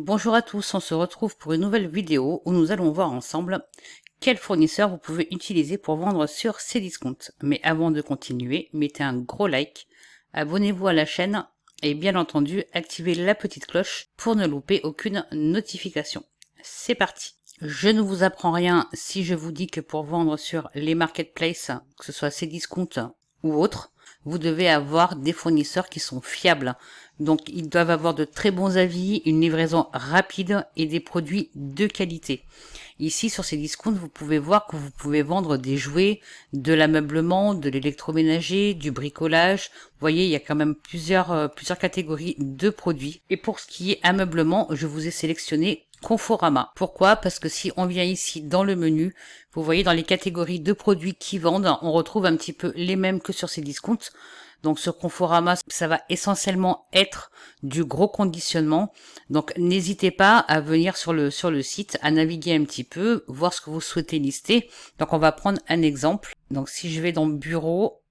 Bonjour à tous, on se retrouve pour une nouvelle vidéo où nous allons voir ensemble quel fournisseur vous pouvez utiliser pour vendre sur Cdiscount. Mais avant de continuer, mettez un gros like, abonnez-vous à la chaîne et bien entendu activez la petite cloche pour ne louper aucune notification. C'est parti. Je ne vous apprends rien si je vous dis que pour vendre sur les marketplaces, que ce soit Cdiscount ou autres, vous devez avoir des fournisseurs qui sont fiables. Donc ils doivent avoir de très bons avis, une livraison rapide et des produits de qualité. Ici sur Cdiscount, vous pouvez voir que vous pouvez vendre des jouets, de l'ameublement, de l'électroménager, du bricolage. Vous voyez, il y a quand même plusieurs catégories de produits. Et pour ce qui est ameublement, je vous ai sélectionné Conforama. Pourquoi? Parce que si on vient ici dans le menu, vous voyez dans les catégories de produits qui vendent, on retrouve un petit peu les mêmes que sur Cdiscount. Donc sur Conforama, ça va essentiellement être du gros conditionnement. Donc n'hésitez pas à venir sur le site, à naviguer un petit peu, voir ce que vous souhaitez lister. Donc on va prendre un exemple. Donc si je vais dans bureau,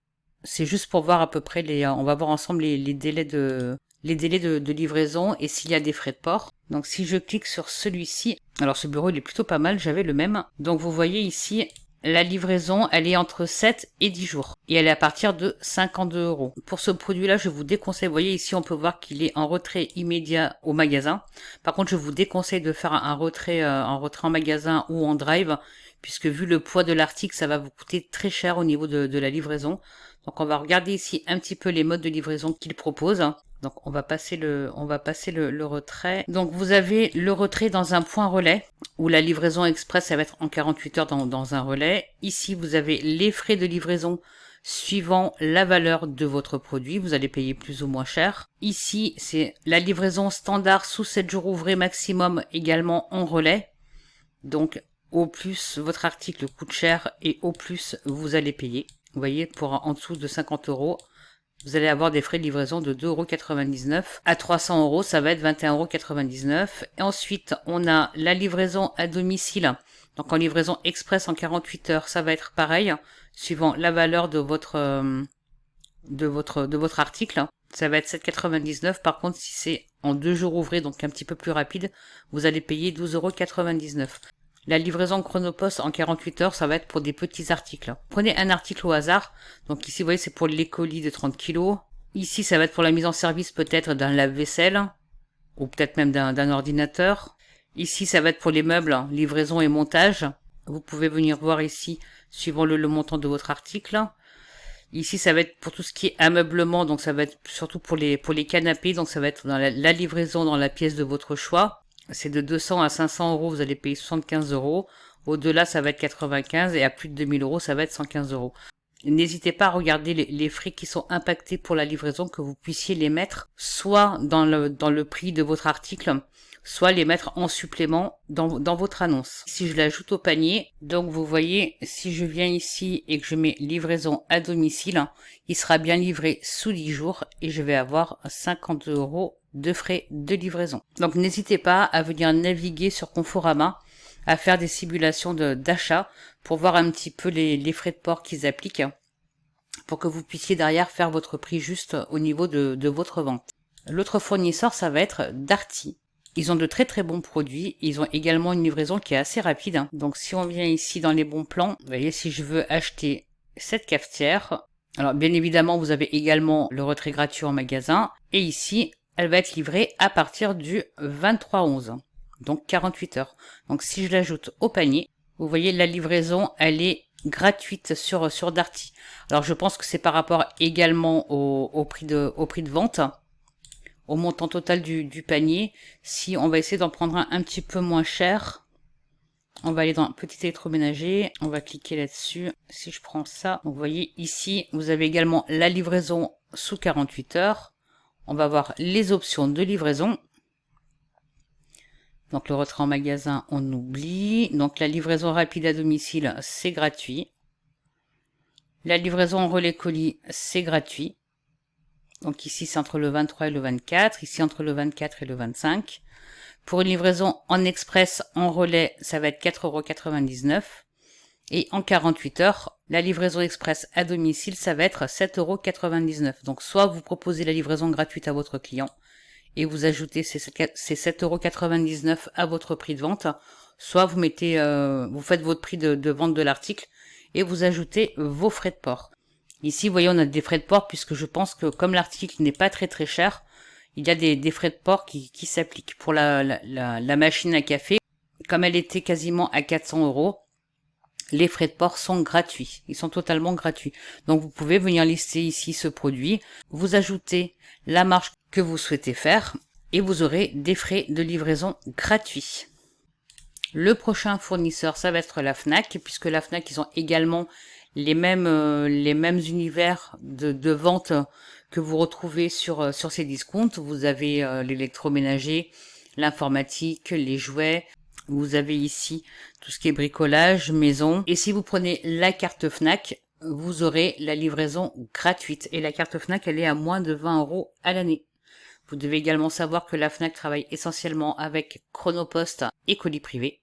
c'est juste pour voir à peu près on va voir ensemble les délais de livraison et s'il y a des frais de port. Donc si je clique sur celui-ci, alors ce bureau il est plutôt pas mal, j'avais le même. Donc vous voyez ici, la livraison, elle est entre 7 et 10 jours. Et elle est à partir de 52 €. Pour ce produit-là, je vous déconseille, vous voyez ici, on peut voir qu'il est en retrait immédiat au magasin. Par contre, je vous déconseille de faire un retrait en magasin ou en drive, puisque vu le poids de l'article, ça va vous coûter très cher au niveau de la livraison. Donc on va regarder ici un petit peu les modes de livraison qu'il propose. Donc on va passer le retrait. Donc vous avez le retrait dans un point relais, où la livraison express, ça va être en 48 heures dans un relais. Ici, vous avez les frais de livraison suivant la valeur de votre produit. Vous allez payer plus ou moins cher. Ici, c'est la livraison standard sous 7 jours ouvrés maximum, également en relais. Donc, au plus votre article coûte cher et au plus vous allez payer. Vous voyez, pour en dessous de 50 €, vous allez avoir des frais de livraison de 2,99 €. À 300 €, ça va être 21,99 €. Et ensuite, on a la livraison à domicile. Donc en livraison express en 48 heures, ça va être pareil, suivant la valeur de votre article. Ça va être 7,99 €. Par contre, si c'est en 2 jours ouvrés, donc un petit peu plus rapide, vous allez payer 12,99 €. La livraison Chronopost en 48 heures, ça va être pour des petits articles. Prenez un article au hasard. Donc ici, vous voyez, c'est pour les colis de 30 kg. Ici, ça va être pour la mise en service peut-être d'un lave-vaisselle, ou peut-être même d'un ordinateur. Ici, ça va être pour les meubles, livraison et montage. Vous pouvez venir voir ici, suivant le montant de votre article. Ici, ça va être pour tout ce qui est ameublement, donc ça va être surtout pour les canapés, donc ça va être dans la livraison dans la pièce de votre choix. C'est de 200 à 500 €, vous allez payer 75 €. Au-delà, ça va être 95 et à plus de 2000 €, ça va être 115 €. N'hésitez pas à regarder les frais qui sont impactés pour la livraison, que vous puissiez les mettre soit dans le prix de votre article, soit les mettre en supplément dans votre annonce. Si je l'ajoute au panier, donc vous voyez, si je viens ici et que je mets livraison à domicile, il sera bien livré sous 10 jours et je vais avoir 50 € de frais de livraison. Donc n'hésitez pas à venir naviguer sur Conforama, à faire des simulations d'achat pour voir un petit peu les frais de port qu'ils appliquent, pour que vous puissiez derrière faire votre prix juste au niveau de votre vente. L'autre fournisseur, ça va être Darty. Ils ont de très très bons produits. Ils ont également une livraison qui est assez rapide. Donc si on vient ici dans les bons plans, vous voyez, si je veux acheter cette cafetière, alors bien évidemment vous avez également le retrait gratuit en magasin. Et ici, elle va être livrée à partir du 23/11, donc 48 heures. Donc si je l'ajoute au panier, vous voyez la livraison, elle est gratuite sur Darty. Alors je pense que c'est par rapport également au prix de vente, au montant total du panier. Si on va essayer d'en prendre un petit peu moins cher, on va aller dans petit électroménager, on va cliquer là-dessus. Si je prends ça, vous voyez ici, vous avez également la livraison sous 48 heures. On va voir les options de livraison. Donc le retrait en magasin, on oublie. Donc la livraison rapide à domicile, c'est gratuit. La livraison en relais colis, c'est gratuit. Donc ici, c'est entre le 23 et le 24. Ici, entre le 24 et le 25. Pour une livraison en express, en relais, ça va être 4,99 €. Et en 48 heures, la livraison express à domicile, ça va être 7,99 €. Donc soit vous proposez la livraison gratuite à votre client, et vous ajoutez ces 7,99 € à votre prix de vente, soit vous mettez, vous faites votre prix de vente de l'article et vous ajoutez vos frais de port. Ici, vous voyez, on a des frais de port puisque je pense que comme l'article n'est pas très cher, il y a des frais de port qui s'appliquent. Pour la machine à café, comme elle était quasiment à 400 €, les frais de port sont gratuits. Ils sont totalement gratuits. Donc vous pouvez venir lister ici ce produit, vous ajoutez la marge que vous souhaitez faire et vous aurez des frais de livraison gratuits. Le prochain fournisseur, ça va être la Fnac, puisque la Fnac, ils ont également les mêmes univers de vente que vous retrouvez sur ces discounts. Vous avez l'électroménager, l'informatique, les jouets. Vous avez ici tout ce qui est bricolage, maison. Et si vous prenez la carte Fnac, vous aurez la livraison gratuite. Et la carte Fnac, elle est à moins de 20 € à l'année. Vous devez également savoir que la Fnac travaille essentiellement avec Chronopost et colis privé.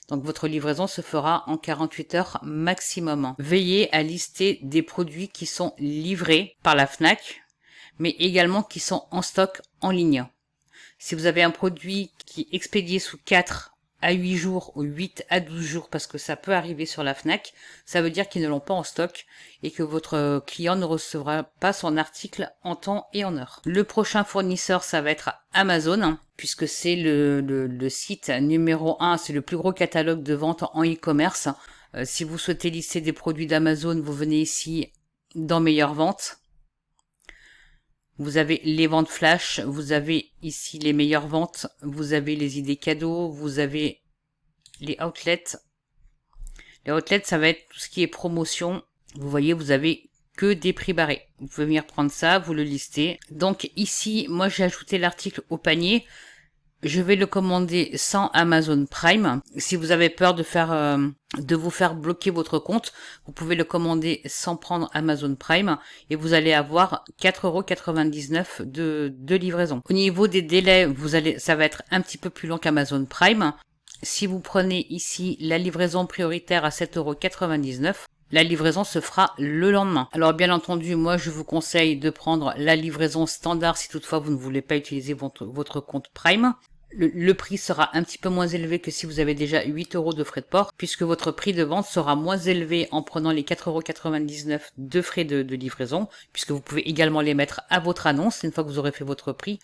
Donc votre livraison se fera en 48 heures maximum. Veillez à lister des produits qui sont livrés par la Fnac, mais également qui sont en stock en ligne. Si vous avez un produit qui est expédié sous 4 à 8 jours ou 8 à 12 jours, parce que ça peut arriver sur la Fnac, ça veut dire qu'ils ne l'ont pas en stock et que votre client ne recevra pas son article en temps et en heure. Le prochain fournisseur, ça va être Amazon, puisque c'est le site numéro 1, c'est le plus gros catalogue de vente en e-commerce. Si vous souhaitez lister des produits d'Amazon, vous venez ici dans Meilleures ventes. Vous avez les ventes flash, vous avez ici les meilleures ventes, vous avez les idées cadeaux, vous avez les outlets. Les outlets, ça va être tout ce qui est promotion. Vous voyez, vous avez que des prix barrés. Vous pouvez venir prendre ça, vous le listez. Donc ici, moi j'ai ajouté l'article au panier. Je vais le commander sans Amazon Prime. Si vous avez peur de vous faire bloquer votre compte, vous pouvez le commander sans prendre Amazon Prime et vous allez avoir 4,99 € de livraison. Au niveau des délais, ça va être un petit peu plus long qu'Amazon Prime. Si vous prenez ici la livraison prioritaire à 7,99 €, la livraison se fera le lendemain. Alors bien entendu, moi je vous conseille de prendre la livraison standard si toutefois vous ne voulez pas utiliser votre compte Prime. Le prix sera un petit peu moins élevé que si vous avez déjà 8 € de frais de port, puisque votre prix de vente sera moins élevé en prenant les 4,99 € de frais de livraison, puisque vous pouvez également les mettre à votre annonce une fois que vous aurez fait votre prix.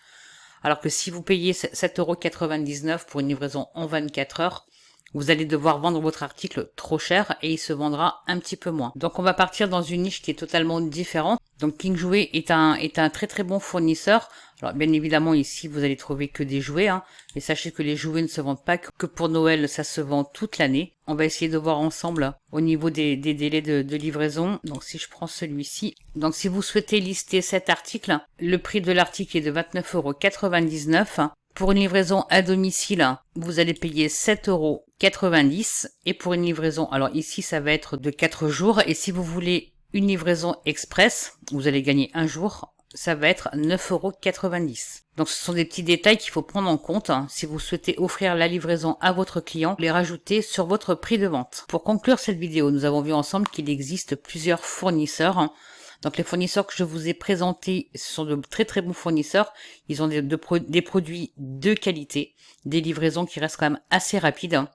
Alors que si vous payez 7,99 € pour une livraison en 24 heures, vous allez devoir vendre votre article trop cher et il se vendra un petit peu moins. Donc on va partir dans une niche qui est totalement différente. Donc King Jouet est un très bon fournisseur. Alors bien évidemment ici vous allez trouver que des jouets, mais sachez que les jouets ne se vendent pas que pour Noël, ça se vend toute l'année. On va essayer de voir ensemble au niveau des délais de livraison. Donc si je prends celui-ci, donc si vous souhaitez lister cet article, le prix de l'article est de 29,99 €. Pour une livraison à domicile, vous allez payer 7,90 € et pour une livraison, alors ici ça va être de 4 jours et si vous voulez une livraison express, vous allez gagner un jour, ça va être 9,90 €. Donc ce sont des petits détails qu'il faut prendre en compte. Si vous souhaitez offrir la livraison à votre client, les rajouter sur votre prix de vente. Pour conclure cette vidéo, nous avons vu ensemble qu'il existe plusieurs fournisseurs. Donc les fournisseurs que je vous ai présentés, ce sont de très bons fournisseurs. Ils ont des produits de qualité, des livraisons qui restent quand même assez rapides.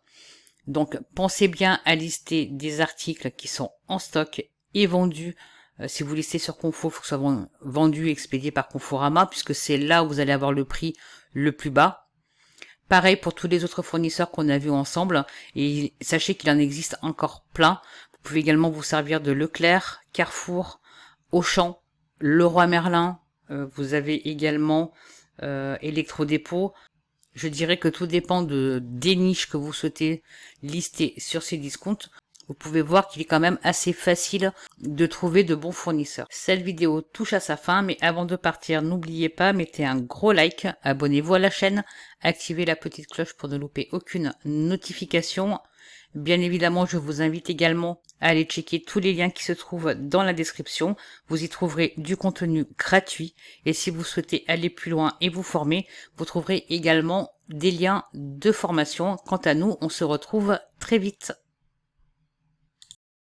Donc pensez bien à lister des articles qui sont en stock et vendus. Si vous listez sur Confo, il faut que ce soit vendu et expédié par Conforama, puisque c'est là où vous allez avoir le prix le plus bas. Pareil pour tous les autres fournisseurs qu'on a vus ensemble. Et sachez qu'il en existe encore plein. Vous pouvez également vous servir de Leclerc, Carrefour, Auchan, Leroy Merlin, vous avez également Electrodépôt. Je dirais que tout dépend des niches que vous souhaitez lister sur ces discounts. Vous pouvez voir qu'il est quand même assez facile de trouver de bons fournisseurs. Cette vidéo touche à sa fin, mais avant de partir, n'oubliez pas, mettez un gros like, abonnez-vous à la chaîne, activez la petite cloche pour ne louper aucune notification. Bien évidemment, je vous invite également à aller checker tous les liens qui se trouvent dans la description. Vous y trouverez du contenu gratuit. Et si vous souhaitez aller plus loin et vous former, vous trouverez également des liens de formation. Quant à nous, on se retrouve très vite.